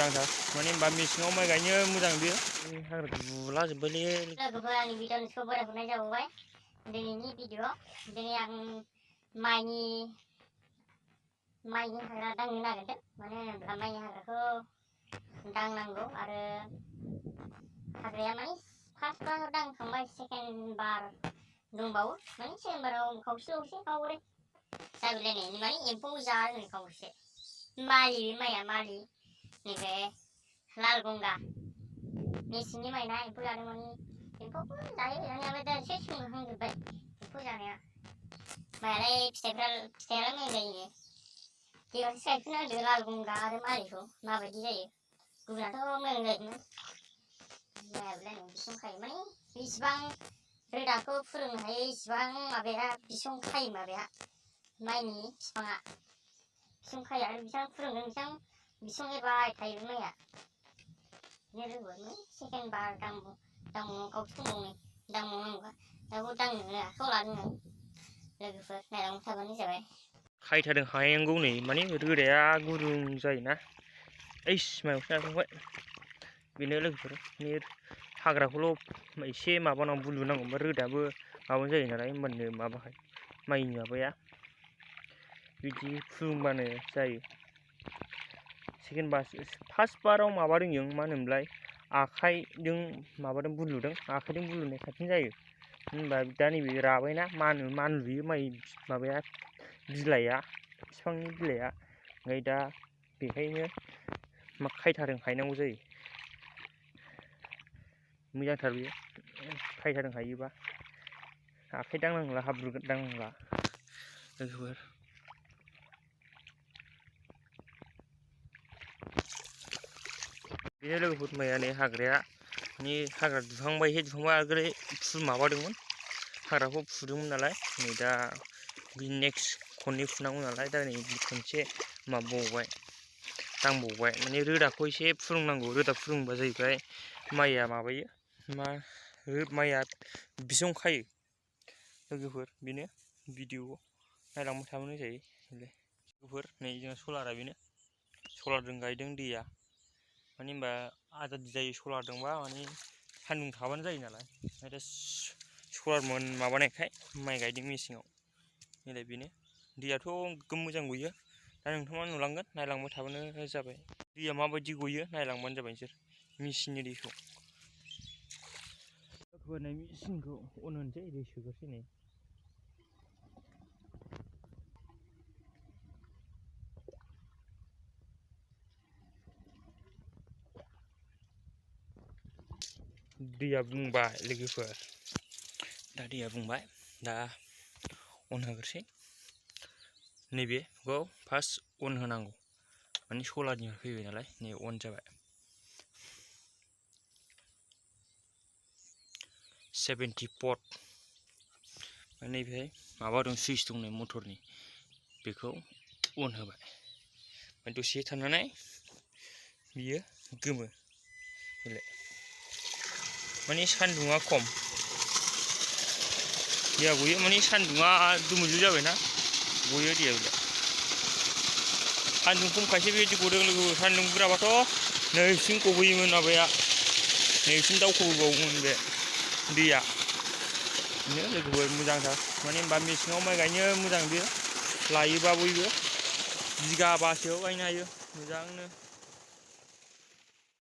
मोजांथार माने होनबा मेसेङाव माइ गायनो मोजां बेयो हाग्रा गुलाजोब्बायलै लोगोफोर आंनि भिडिअ'खौ बरायहरनाय जाबाय दिनैनि भिडिअ' दिनै आं माइनि हाग्रा दांनो नागिरदों मानो होनोब्ला माइनि हाग्राखौ दांनांगौ आरो हाग्राया माने फार्स्ट बार दांखांबाय सेकेन्ड बार दंबावो माने सेकेन्ड बाराव खावसे खावब्रै जागुलायनायनि माने एम्फौ जायो खावसे मालि माइया मालि नैबे लाल गंगा मेसेंनि माइ ना एम्फौ जादों माने एम्फौखौ जायो जानायालाय दा एसे सोंहांजोब्बाय एम्फौ जानाया माइयालाय फिथाइयालाय मोजां जायो देग्लायसो गायफिनना होदो लाल गंगा आरो मालिखौ माबायदि जायो गुबुनाथ' मोजां जायोमोन जायाब्लानो बिसं खायो माने बेसेबां रोदाखौ फुरुंनो हायो इसिबां माबाया बिसं खायो माबाया माइनि बिफाङा बिसं खायो आरो बेसेबां फुरुंगोन बेसेबां बिसं एरबाय थायो माइया बिदिनो रोंबाय सेकेन्ड बार दांबावनो खावसे दंबावो दांबावनांगौआ दाबो दांनो आखायाव लादों आं लोगोफोर नायलांबाय थाबानो जाबाय खायथादों हायांगौ नै माने रोदाया गुरुं जायोना ओइस मायावसो नारखांबाय बेनो लोगोफोर हाग्राखौल' एसे माबानांगौ बुलुनांगौ ओमफ्राय रोदाबो माबा जायो नालाय होमबानो माबाखाय माइनि माबाया बिदि फुरुंबानो जायो सेकेन्ड बार फार्स्ट बाराव माबादों जों मा होनोमोनलाय आखाइजों माबादों बुलुदों आखाइजों बुलुनाय साबसिन जायो होनबा दा नैबे राबायना मानलुयो माइ माबाया बिलाइया बिफांनि बिलाइया ओमफ्राय दा बेखायनो खायथाजों हायनांगौ जायो मोजांथार बेयो खायथाजों हायोबा आखाइ दांनांला हाब्रु दांनांला लोगोफोर बेनो लोगोफोर माइया नै हाग्राया माने हाग्रा दुहांबाय आगोल माबादोंमोन हाग्राखौ फुदोंमोन नालाय नै दा बे नेक्स्ट खननै फुनांगौ नालाय दा नै खनसे माबाबावबाय दांबावबाय माने रोदाखौ एसे फुरुंनांगौ रोदा फुरुंबा जाहैबाय माइया माबायो माइया बिसं खायो लोगोफोर बेनो भिडिअ नायलांबाय थाबानो जायो लोगोफोर नै जोंना सलारा बेनो सलारजों गायदों दैया माने होनबा आजादि जायो सलारजोंबा माने सान्दुं थाबानो जायो नालाय ओमफ्राय दा सलार माबानायखाय माइ गायदों मेसेङाव नैलाय बेनो दैयाथ' मोजां गयो दा नोंथाङा नुलांगोन नायलांबाय थाबानो जाबाय दैया माबायदि गयो नायलांबानो जाबाय नोंसोर मेसिननि दैखौ होनाय मेसिनखौ अन होनोसै दै सोग्रोसै नै दैया बुंबाय लोगोफोर दा दैया बुंबाय दा अन होग्रोसै नैबेखौ फार्स्ट अन होनांगौ माने सलारनिफ्राय फैबाय नालाय नै अन जाबाय 70 पट माने बेहाय माबा दं सुइच दं नै मटरनि बेखौ अन होबाय ओमफ्राय दसे थानानै बियो गोमो माने सान्दुङा खम दैया गयो माने सान्दुङा दुमैलु जाबायना गयो दैया सान्दुं खमखायसो बेबायदि गदों लोगोफोर सान्दुं बुरजाबाथ' नैसिम गबोयोमोन माबाया नैसिम दावखोबोबावोमोन बे दैया बिदिनो लोगोफोर मोजांथार माने होनबा मेसेङाव माइ गायनो मोजां बेयो लायोबा बयबो बिगाबासोआव गायनो हायो मोजांनो